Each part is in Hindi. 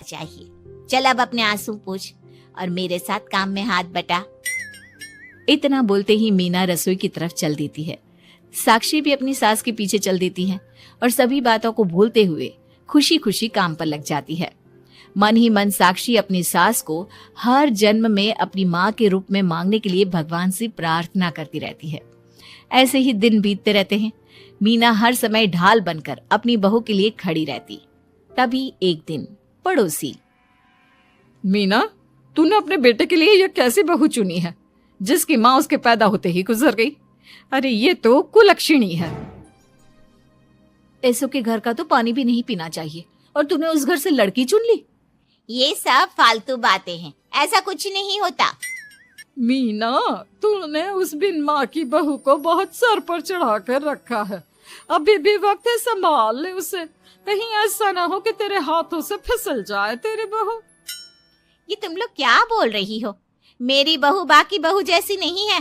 चाहिए। चल अब अपने आंसू पोंछ और मेरे साथ काम में हाथ बटा। इतना बोलते ही मीना रसोई की तरफ चल देती है। साक्षी भी अपनी सास के पीछे चल देती है और सभी बातों को भूलते हुए खुशी खुशी काम पर लग जाती है। मन ही मन साक्षी अपनी सास को हर जन्म में अपनी माँ के रूप में मांगने के लिए भगवान से प्रार्थना करती रहती है। ऐसे ही दिन बीतते रहते हैं। मीना हर समय ढाल बनकर अपनी बहू के लिए खड़ी रहती। तभी एक दिन पड़ोसी, मीना, तूने अपने बेटे के लिए यह कैसी बहू चुनी है जिसकी माँ उसके पैदा होते ही गुजर गई? अरे ये तो कुलक्षणी है। ऐसों के घर का तो पानी भी नहीं पीना चाहिए और तूने उस घर से लड़की चुन ली। ये सब फालतू बातें हैं, ऐसा कुछ नहीं होता। मीना, तूने उस बिन माँ की बहू को बहुत सर पर चढ़ा कर रखा है। अभी भी वक्त है, संभाल ले उसे। कहीं ऐसा ना हो कि तेरे हाथों से फिसल जाए तेरी बहू। ये तुम लोग क्या बोल रही हो? मेरी बहू बाकी बहू जैसी नहीं है,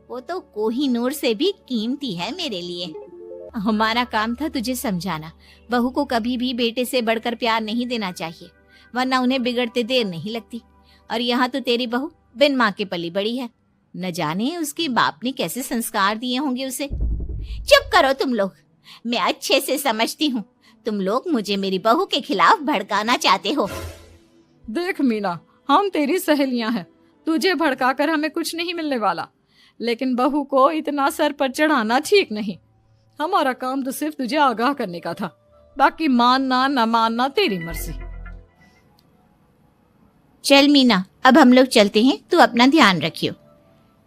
वो तो कोहिनूर से भी कीमती है मेरे लिए। हमारा काम था तुझे समझाना। बहू को कभी भी बेटे से बढ़कर प्यार नहीं देना चाहिए, वरना उन्हें बिगड़ते देर नहीं लगती। और यहाँ तो तेरी बहू बिन माँ के पली बड़ी है। न जाने उसके बाप ने कैसे संस्कार दिए होंगे उसे। चुप करो तुम लोग। मैं अच्छे से समझती हूँ तुम लोग मुझे मेरी बहू के खिलाफ भड़काना चाहते हो। देख मीना, हम तेरी सहेलियां हैं, तुझे भड़काकर हमें कुछ नहीं मिलने वाला, लेकिन बहू को इतना सर पर चढ़ाना ठीक नहीं। हमारा काम तो सिर्फ तुझे आगाह करने का था, बाकी मानना न मानना तेरी मर्जी। चल मीना, अब हम लोग चलते हैं, तू अपना ध्यान रखियो।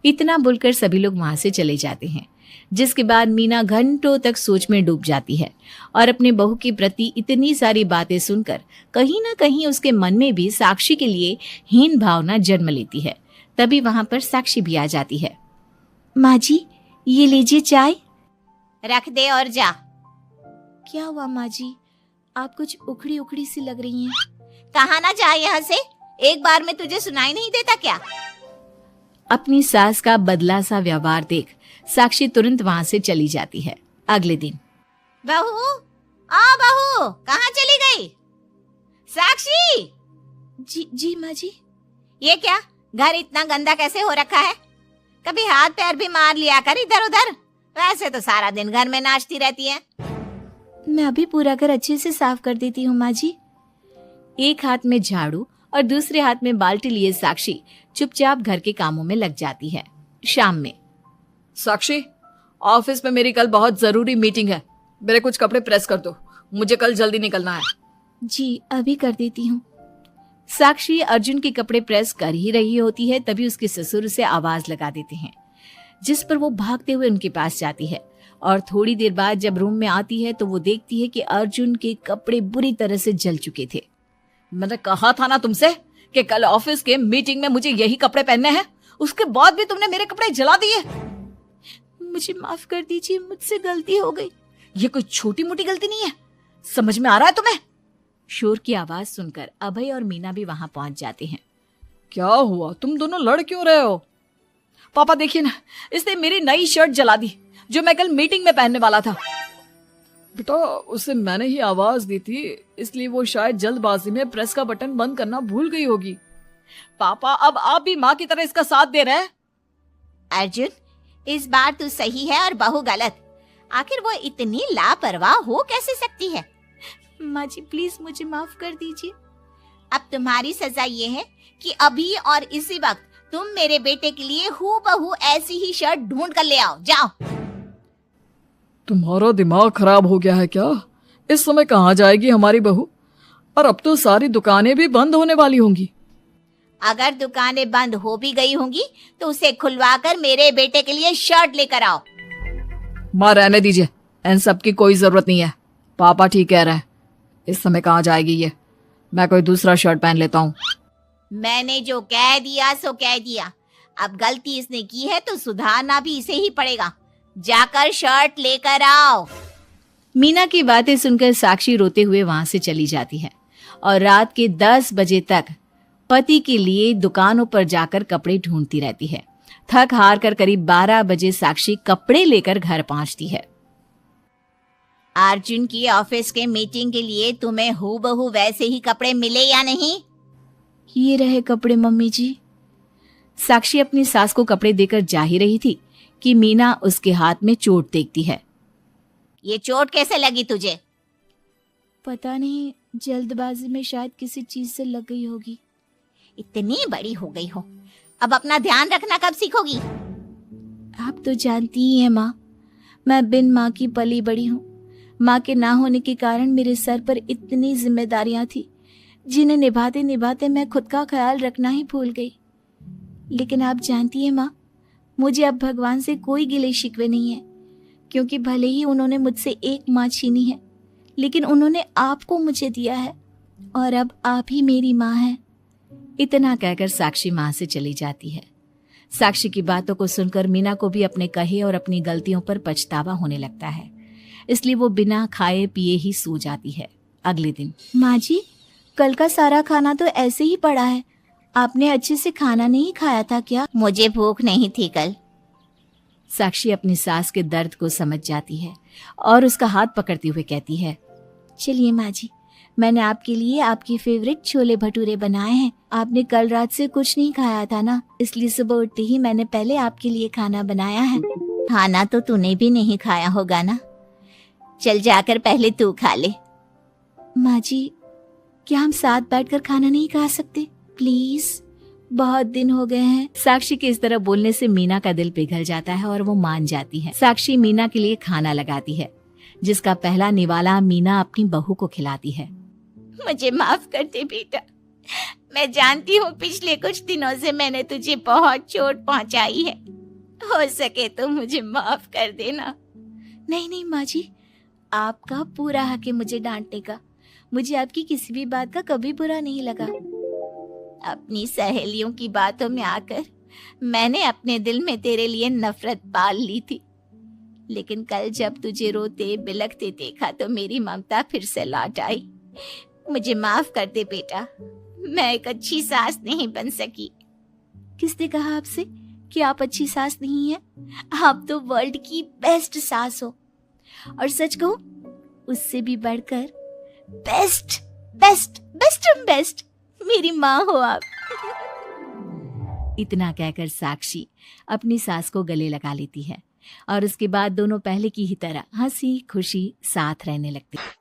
इतना बोलकर सभी लोग वहां से चले जाते हैं, जिसके बाद मीना घंटों तक सोच में डूब जाती है और अपने बहू के प्रति इतनी सारी बातें सुनकर कहीं ना कहीं उसके मन में भी साक्षी के लिए हीन भावना जन्म लेती है। तभी वहां पर साक्षी भी आ जाती है। माँ जी, ये लीजिए चाय। रख दे और जा। क्या हुआ माँ जी, आप कुछ उखड़ी उखड़ी सी लग रही हैं। कहाँ ना जा यहाँ से, एक बार में तुझे सुनाई नहीं देता क्या? अपनी सास का बदला सा व्यवहार देख साक्षी तुरंत वहां से चली जाती है। अगले दिन, बहू, बहू, कहाँ चली गई? साक्षी! जी माँ जी। ये क्या, घर इतना गंदा कैसे हो रखा है? कभी हाथ पैर भी मार लिया कर इधर उधर। वैसे तो सारा दिन घर में नाचती रहती है। मैं अभी पूरा घर अच्छे से साफ कर देती हूँ माँ जी। एक हाथ में झाड़ू और दूसरे हाथ में बाल्टी लिए साक्षी चुपचाप घर के कामों में लग जाती है। शाम में, साक्षी, ऑफिस में मेरी कल बहुत जरूरी मीटिंग है, मेरे कुछ कपड़े प्रेस कर दो, मुझे कल जल्दी निकलना है। जी अभी कर देती हूँ। साक्षी अर्जुन के कपड़े प्रेस कर ही रही होती है, तभी उसके ससुर उसे आवाज लगा देते हैं, जिस पर वो भागते हुए उनके पास जाती है। और थोड़ी देर बाद जब रूम में आती है तो वो देखती है कि अर्जुन के कपड़े बुरी तरह से जल चुके थे। मैंने कहा था ना तुमसे कि कल ऑफिस के मीटिंग में मुझे यही कपड़े पहनने हैं, उसके बाद भी तुमने मेरे कपड़े जला दिए। मुझे माफ कर दीजिए, मुझसे गलती हो गई। ये कोई छोटी मोटी गलती नहीं है, समझ में आ रहा है तुम्हें? शोर की आवाज सुनकर अभय और मीना भी वहां पहुंच जाते हैं। क्या हुआ, तुम दोनों लड़ क्यों रहे हो? पापा देखिए ना, इसने मेरी नई शर्ट जला दी जो मैं कल मीटिंग में पहनने वाला था। बेटा, उसे मैंने ही आवाज दी थी, इसलिए वो शायद जल्दबाजी में प्रेस का बटन बंद करना भूल गई होगी। पापा, अब आप भी माँ की तरह इसका साथ दे रहे हैं। अर्जुन, इस बार तू सही है और बहू गलत। आखिर वो इतनी लापरवाह हो कैसे सकती है? माँ जी प्लीज मुझे माफ कर दीजिए। अब तुम्हारी सजा ये है कि अभी और इसी वक्त तुम मेरे बेटे के लिए हूबहू ऐसी ही शर्ट ढूंढ कर ले आओ। जाओ। तुम्हारा दिमाग खराब हो गया है क्या? इस समय कहाँ जाएगी हमारी बहू? और अब तो सारी दुकानें भी बंद होने वाली होंगी। अगर दुकानें बंद हो भी गई होंगी तो उसे खुलवाकर मेरे बेटे के लिए शर्ट लेकर आओ। माँ रहने दीजिए, इन सब की कोई जरूरत नहीं है। पापा ठीक कह रहे हैं, इस समय कहाँ जाएगी ये? मैं कोई दूसरा शर्ट पहन लेता हूँ। मैंने जो कह दिया सो कह दिया। अब गलती इसने की है तो सुधारना भी इसे ही पड़ेगा। जाकर शर्ट लेकर आओ। मीना की बातें सुनकर साक्षी रोते हुए वहां से चली जाती है और रात के 10 बजे तक पति के लिए दुकानों पर जाकर कपड़े ढूंढती रहती है। थक हार कर करीब 12 बजे साक्षी कपड़े लेकर घर पहुंचती है। अर्जुन की ऑफिस के मीटिंग के लिए तुम्हें हूबहू वैसे ही कपड़े मिले या नहीं? ये रहे कपड़े मम्मी जी। साक्षी अपनी सास को कपड़े देकर जा ही रही थी कि मीना उसके हाथ में चोट देखती है। ये चोट कैसे लगी तुझे? पता नहीं, जल्दबाजी में शायद किसी चीज से लग गई होगी। इतनी बड़ी हो गई हो, अब अपना ध्यान रखना कब सीखोगी? आप तो जानती ही हैं माँ, मैं बिन माँ की पली बड़ी हूँ। माँ के ना होने के कारण मेरे सर पर इतनी जिम्मेदारियां थी जिन्हें निभाते निभाते मैं खुद का ख्याल रखना ही भूल गई। लेकिन आप जानती हैं माँ, मुझे अब भगवान से कोई गिले शिकवे नहीं है, क्योंकि भले ही उन्होंने मुझसे एक माँ छीनी है, लेकिन उन्होंने आपको मुझे दिया है और अब आप ही मेरी माँ हैं। इतना कहकर साक्षी माँ से चली जाती है। साक्षी की बातों को सुनकर मीना को भी अपने कहे और अपनी गलतियों पर पछतावा होने लगता है, इसलिए वो बिना खाए पिए ही सो जाती है। अगले दिन, माँ जी, कल का सारा खाना तो ऐसे ही पड़ा है, आपने अच्छे से खाना नहीं खाया था क्या? मुझे भूख नहीं थी कल। साक्षी अपनी सास के दर्द को समझ जाती है और उसका हाथ पकड़ते हुए कहती है, चलिए माँ जी, मैंने आपके लिए आपके फेवरेट छोले भटूरे बनाए हैं। आपने कल रात से कुछ नहीं खाया था ना, इसलिए सुबह उठते ही मैंने पहले आपके लिए खाना बनाया है। खाना तो तूने भी नहीं खाया होगा ना, चल जाकर पहले तू खा ले। माँ जी, क्या हम साथ बैठकर खाना नहीं खा सकते प्लीज? बहुत दिन हो गए हैं। साक्षी के इस तरह बोलने से मीना का दिल पिघल जाता है और वो मान जाती है। साक्षी मीना के लिए खाना लगाती है, जिसका पहला निवाला मीना अपनी बहू को खिलाती है। मुझे माफ कर दे बेटा, मैं जानती हूँ पिछले कुछ दिनों से मैंने तुझे बहुत चोट पहुँचाई है, हो सके तो मुझे माफ कर देना। नहीं नहीं माँ जी, आपका पूरा हक है मुझे डांटने का। मुझे आपकी किसी भी बात का कभी बुरा नहीं लगा। अपनी सहेलियों की बातों में आकर मैंने अपने दिल में तेरे लिए नफरत पाल ली थी, लेकिन कल जब तुझे रोते बिलखते देखा तो मेरी ममता फिर से लौट आई। मुझे माफ कर दे बेटा, मैं एक अच्छी सास नहीं बन सकी। किसने कहा आपसे कि आप अच्छी सास नहीं हैं? आप तो वर्ल्ड की बेस्ट सास हो, और सच कहूं उससे भी बढ़कर बेस्ट बेस्ट बेस्ट बेस्ट मेरी माँ हो आप। इतना कहकर साक्षी अपनी सास को गले लगा लेती है और उसके बाद दोनों पहले की ही तरह हंसी खुशी साथ रहने लगते हैं।